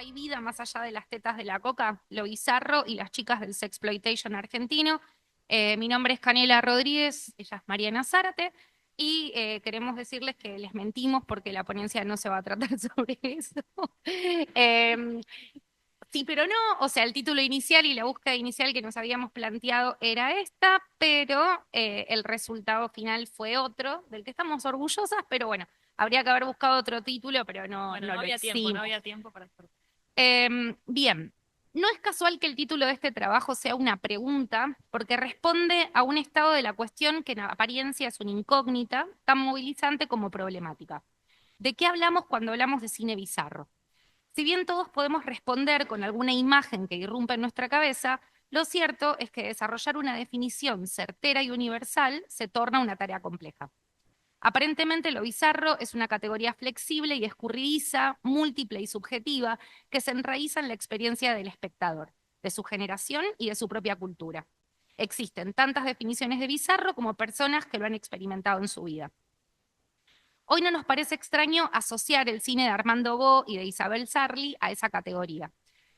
hay vida más allá de las tetas de la coca, lo bizarro y las chicas del sexploitation argentino. Mi nombre es Canela Rodríguez, ella es Mariana Zárate, y queremos decirles que les mentimos porque la ponencia no se va a tratar sobre eso. Em, sí, pero no, o sea, el título inicial y la búsqueda inicial que nos habíamos planteado era esta, pero el resultado final fue otro, del que estamos orgullosas, pero bueno, habría que haber buscado otro título, pero no, Bueno, no no lo había tiempo, no hicimos. había tiempo para hacer. Bien, no es casual que el título de este trabajo sea una pregunta, porque responde a un estado de la cuestión que en apariencia es una incógnita, tan movilizante como problemática. ¿De qué hablamos cuando hablamos de cine bizarro? Si bien todos podemos responder con alguna imagen que irrumpe en nuestra cabeza, lo cierto es que desarrollar una definición certera y universal se torna una tarea compleja. Aparentemente lo bizarro es una categoría flexible y escurridiza, múltiple y subjetiva, que se enraiza en la experiencia del espectador, de su generación y de su propia cultura. Existen tantas definiciones de bizarro como personas que lo han experimentado en su vida. Hoy no nos parece extraño asociar el cine de Armando Bo y de Isabel Sarli a esa categoría.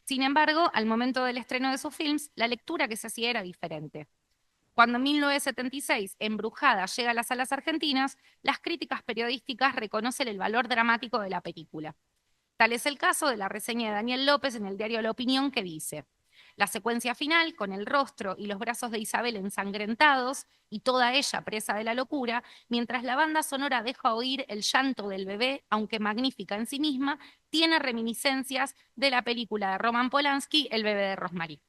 Sin embargo, al momento del estreno de sus films, la lectura que se hacía era diferente. Cuando en 1976 Embrujada llega a las salas argentinas, las críticas periodísticas reconocen el valor dramático de la película. Tal es el caso de la reseña de Daniel López en el diario La Opinión que dice: la secuencia final, con el rostro y los brazos de Isabel ensangrentados y toda ella presa de la locura, mientras la banda sonora deja oír el llanto del bebé, aunque magnífica en sí misma, tiene reminiscencias de la película de Roman Polanski, El bebé de Rosemary.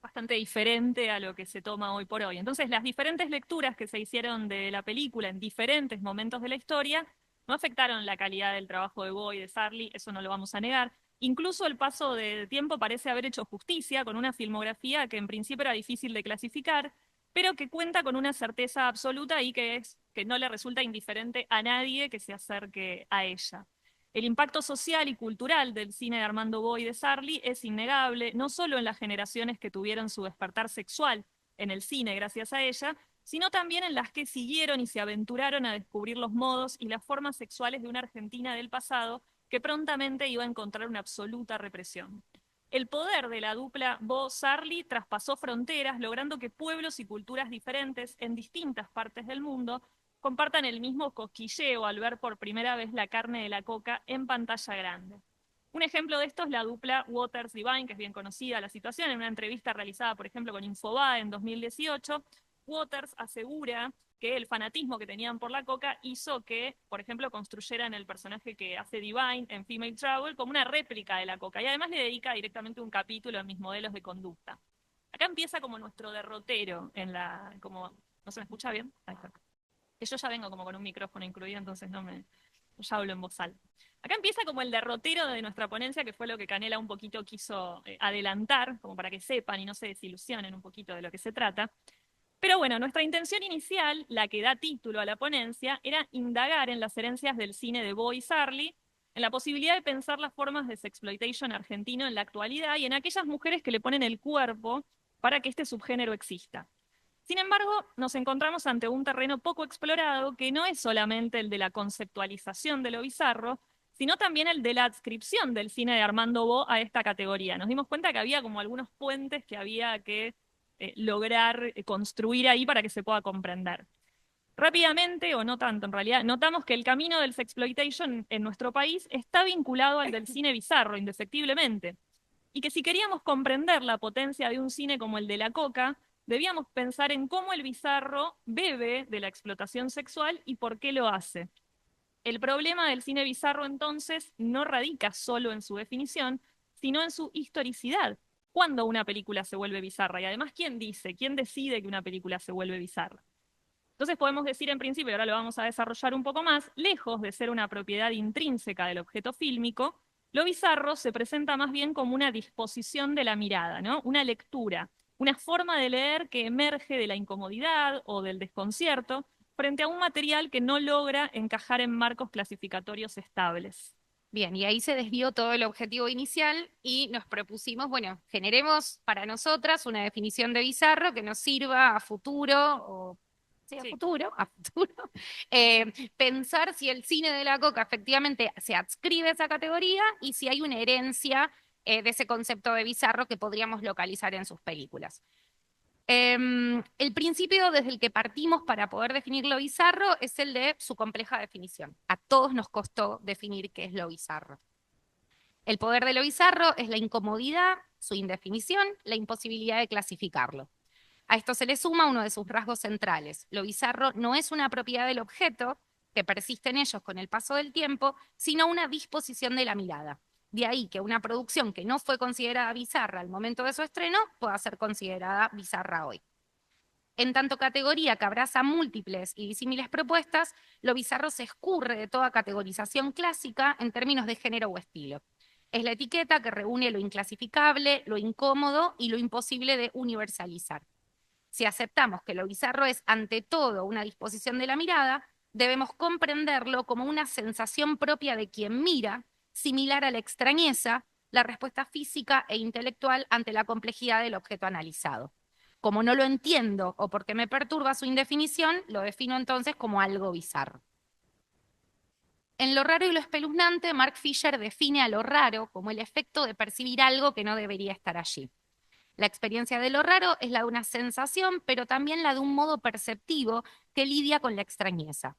Bastante diferente a lo que se toma hoy por hoy. Entonces, las diferentes lecturas que se hicieron de la película en diferentes momentos de la historia no afectaron la calidad del trabajo de Bo y de Sarli, eso no lo vamos a negar. Incluso el paso del tiempo parece haber hecho justicia con una filmografía que en principio era difícil de clasificar, pero que cuenta con una certeza absoluta y que es que no le resulta indiferente a nadie que se acerque a ella. El impacto social y cultural del cine de Armando Bo y de Sarli es innegable, no solo en las generaciones que tuvieron su despertar sexual en el cine gracias a ella, sino también en las que siguieron y se aventuraron a descubrir los modos y las formas sexuales de una Argentina del pasado que prontamente iba a encontrar una absoluta represión. El poder de la dupla Bo-Sarli traspasó fronteras, logrando que pueblos y culturas diferentes en distintas partes del mundo compartan el mismo cosquilleo al ver por primera vez la carne de la coca en pantalla grande. Un ejemplo de esto es la dupla Waters-Divine, que es bien conocida la situación. En una entrevista realizada, por ejemplo, con Infobae en 2018, Waters asegura que el fanatismo que tenían por la coca hizo que, por ejemplo, construyeran el personaje que hace Divine en Female Trouble como una réplica de la coca. Y además le dedica directamente un capítulo a mis modelos de conducta. Acá empieza como nuestro derrotero en la... Como, ¿no se me escucha bien? Ahí está. Que yo ya vengo como con un micrófono incluido, entonces no me, ya hablo en voz alta. Acá empieza como el derrotero de nuestra ponencia, que fue lo que Canela un poquito quiso adelantar, como para que sepan y no se desilusionen un poquito de lo que se trata. Pero bueno, nuestra intención inicial, la que da título a la ponencia, era indagar en las herencias del cine de Bo y Sarli, en la posibilidad de pensar las formas de sexploitation argentino en la actualidad y en aquellas mujeres que le ponen el cuerpo para que este subgénero exista. Sin embargo, nos encontramos ante un terreno poco explorado que no es solamente el de la conceptualización de lo bizarro, sino también el de la adscripción del cine de Armando Bo a esta categoría. Nos dimos cuenta que había como algunos puentes que había que lograr construir ahí para que se pueda comprender. Rápidamente, o no tanto en realidad, notamos que el camino del sexploitation en nuestro país está vinculado al del cine bizarro, indefectiblemente. Y que si queríamos comprender la potencia de un cine como el de la coca, debíamos pensar en cómo el bizarro bebe de la explotación sexual y por qué lo hace. El problema del cine bizarro entonces no radica solo en su definición, sino en su historicidad. ¿Cuándo una película se vuelve bizarra? Y además, ¿quién dice, quién decide que una película se vuelve bizarra? Entonces podemos decir en principio, y ahora lo vamos a desarrollar un poco más, lejos de ser una propiedad intrínseca del objeto fílmico, lo bizarro se presenta más bien como una disposición de la mirada, ¿no? Una lectura, una forma de leer que emerge de la incomodidad o del desconcierto frente a un material que no logra encajar en marcos clasificatorios estables. Bien, y ahí se desvió todo el objetivo inicial y nos propusimos, bueno, generemos para nosotras una definición de bizarro que nos sirva a futuro, o sí, Sí. a futuro, pensar si el cine de la coca efectivamente se adscribe a esa categoría y si hay una herencia de ese concepto de bizarro que podríamos localizar en sus películas. El principio desde el que partimos para poder definir lo bizarro es el de su compleja definición. A todos nos costó definir qué es lo bizarro. El poder de lo bizarro es la incomodidad, su indefinición, la imposibilidad de clasificarlo. A esto se le suma uno de sus rasgos centrales. Lo bizarro no es una propiedad del objeto que persiste en ellos con el paso del tiempo, sino una disposición de la mirada. De ahí que una producción que no fue considerada bizarra al momento de su estreno pueda ser considerada bizarra hoy. En tanto categoría que abraza múltiples y disímiles propuestas, lo bizarro se escurre de toda categorización clásica en términos de género o estilo. Es la etiqueta que reúne lo inclasificable, lo incómodo y lo imposible de universalizar. Si aceptamos que lo bizarro es ante todo una disposición de la mirada, debemos comprenderlo como una sensación propia de quien mira, similar a la extrañeza, la respuesta física e intelectual ante la complejidad del objeto analizado. Como no lo entiendo o porque me perturba su indefinición, lo defino entonces como algo bizarro. En Lo raro y lo espeluznante, Mark Fisher define a lo raro como el efecto de percibir algo que no debería estar allí. La experiencia de lo raro es la de una sensación, pero también la de un modo perceptivo que lidia con la extrañeza.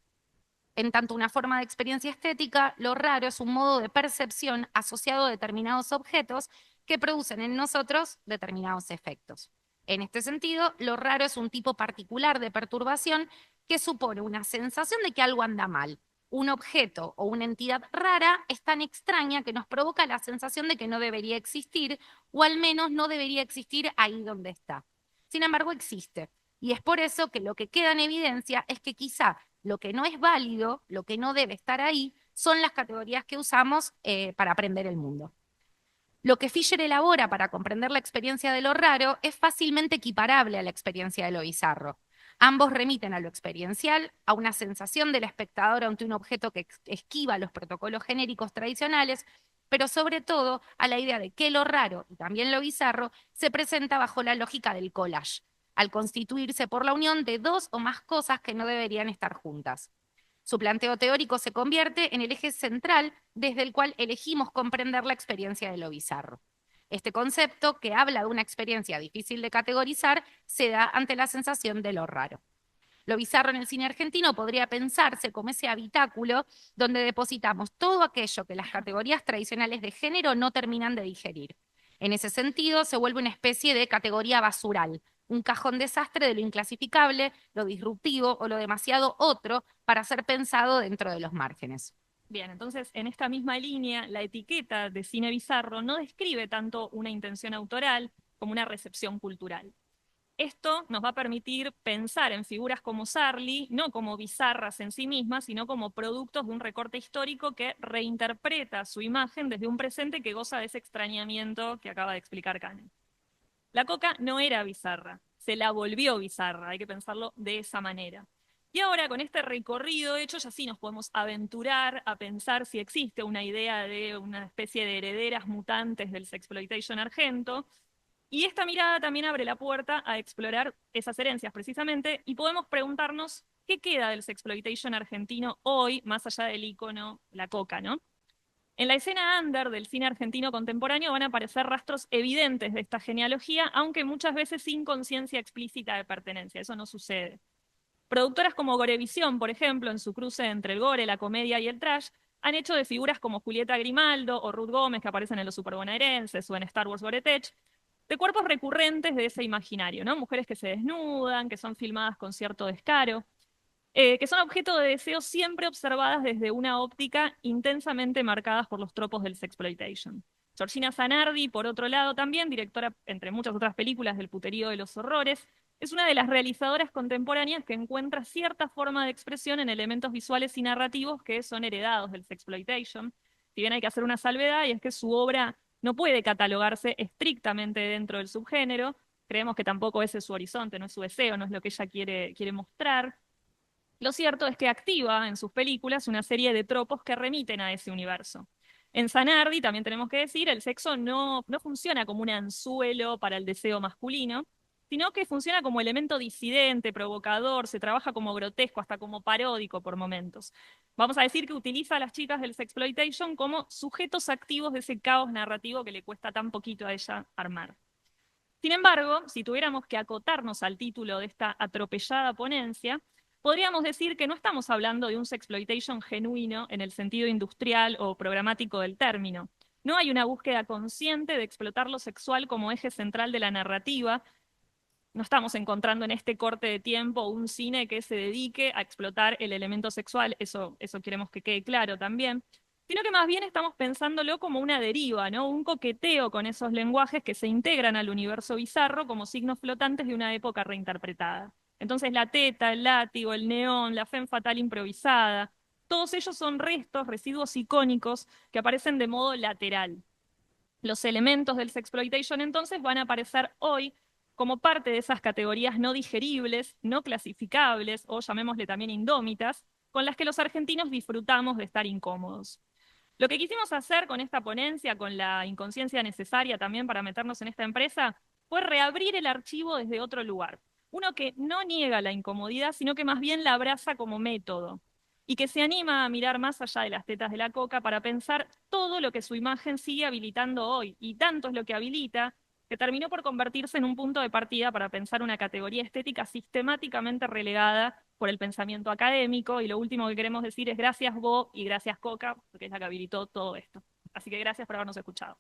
En tanto una forma de experiencia estética, lo raro es un modo de percepción asociado a determinados objetos que producen en nosotros determinados efectos. En este sentido, lo raro es un tipo particular de perturbación que supone una sensación de que algo anda mal. Un objeto o una entidad rara es tan extraña que nos provoca la sensación de que no debería existir, o al menos no debería existir ahí donde está. Sin embargo, existe. Y es por eso que lo que queda en evidencia es que quizá lo que no es válido, lo que no debe estar ahí, son las categorías que usamos para aprender el mundo. Lo que Fisher elabora para comprender la experiencia de lo raro es fácilmente equiparable a la experiencia de lo bizarro. Ambos remiten a lo experiencial, a una sensación del espectador ante un objeto que esquiva los protocolos genéricos tradicionales, pero sobre todo a la idea de que lo raro y también lo bizarro se presenta bajo la lógica del collage, al constituirse por la unión de dos o más cosas que no deberían estar juntas. Su planteo teórico se convierte en el eje central desde el cual elegimos comprender la experiencia de lo bizarro. Este concepto, que habla de una experiencia difícil de categorizar, se da ante la sensación de lo raro. Lo bizarro en el cine argentino podría pensarse como ese habitáculo donde depositamos todo aquello que las categorías tradicionales de género no terminan de digerir. En ese sentido, se vuelve una especie de categoría basural, un cajón desastre de lo inclasificable, lo disruptivo o lo demasiado otro para ser pensado dentro de los márgenes. Bien, entonces en esta misma línea, la etiqueta de cine bizarro no describe tanto una intención autoral como una recepción cultural. Esto nos va a permitir pensar en figuras como Sarli, no como bizarras en sí mismas, sino como productos de un recorte histórico que reinterpreta su imagen desde un presente que goza de ese extrañamiento que acaba de explicar Cannon. La Coca no era bizarra, se la volvió bizarra, hay que pensarlo de esa manera. Y ahora, con este recorrido hecho, ya sí nos podemos aventurar a pensar si existe una idea de una especie de herederas mutantes del sexploitation argento. Y esta mirada también abre la puerta a explorar esas herencias precisamente, y podemos preguntarnos qué queda del sexploitation argentino hoy, más allá del ícono, la Coca, ¿no? En la escena under del cine argentino contemporáneo van a aparecer rastros evidentes de esta genealogía, aunque muchas veces sin conciencia explícita de pertenencia. Eso no sucede. Productoras como Gorevisión, por ejemplo, en su cruce entre el gore, la comedia y el trash, han hecho de figuras como Julieta Grimaldo o Ruth Gómez, que aparecen en Los Superbonaerenses o en Star Wars Goretech, de cuerpos recurrentes de ese imaginario, ¿no? Mujeres que se desnudan, que son filmadas con cierto descaro, que son objeto de deseo siempre observadas desde una óptica intensamente marcadas por los tropos del sexploitation. Georgina Zanardi, por otro lado, también directora, entre muchas otras películas, del puterío de los horrores, es una de las realizadoras contemporáneas que encuentra cierta forma de expresión en elementos visuales y narrativos que son heredados del sexploitation. Si bien hay que hacer una salvedad, y es que su obra no puede catalogarse estrictamente dentro del subgénero, creemos que tampoco ese es su horizonte, no es su deseo, no es lo que ella quiere mostrar. Lo cierto es que activa en sus películas una serie de tropos que remiten a ese universo. En Zanardi, también tenemos que decir, el sexo no funciona como un anzuelo para el deseo masculino, sino que funciona como elemento disidente, provocador, se trabaja como grotesco, hasta como paródico por momentos. Vamos a decir que utiliza a las chicas del sexploitation como sujetos activos de ese caos narrativo que le cuesta tan poquito a ella armar. Sin embargo, si tuviéramos que acotarnos al título de esta atropellada ponencia, podríamos decir que no estamos hablando de un sexploitation genuino en el sentido industrial o programático del término. No hay una búsqueda consciente de explotar lo sexual como eje central de la narrativa. No estamos encontrando en este corte de tiempo un cine que se dedique a explotar el elemento sexual, eso queremos que quede claro también, sino que más bien estamos pensándolo como una deriva, ¿no? Un coqueteo con esos lenguajes que se integran al universo bizarro como signos flotantes de una época reinterpretada. Entonces la teta, el látigo, el neón, la femme fatale improvisada, todos ellos son restos, residuos icónicos que aparecen de modo lateral. Los elementos del sexploitation entonces van a aparecer hoy como parte de esas categorías no digeribles, no clasificables o llamémosle también indómitas, con las que los argentinos disfrutamos de estar incómodos. Lo que quisimos hacer con esta ponencia, con la inconsciencia necesaria también para meternos en esta empresa, fue reabrir el archivo desde otro lugar. Uno que no niega la incomodidad, sino que más bien la abraza como método y que se anima a mirar más allá de las tetas de la coca para pensar todo lo que su imagen sigue habilitando hoy. Y tanto es lo que habilita que terminó por convertirse en un punto de partida para pensar una categoría estética sistemáticamente relegada por el pensamiento académico. Y lo último que queremos decir es gracias Bo y gracias Coca, porque es la que habilitó todo esto. Así que gracias por habernos escuchado.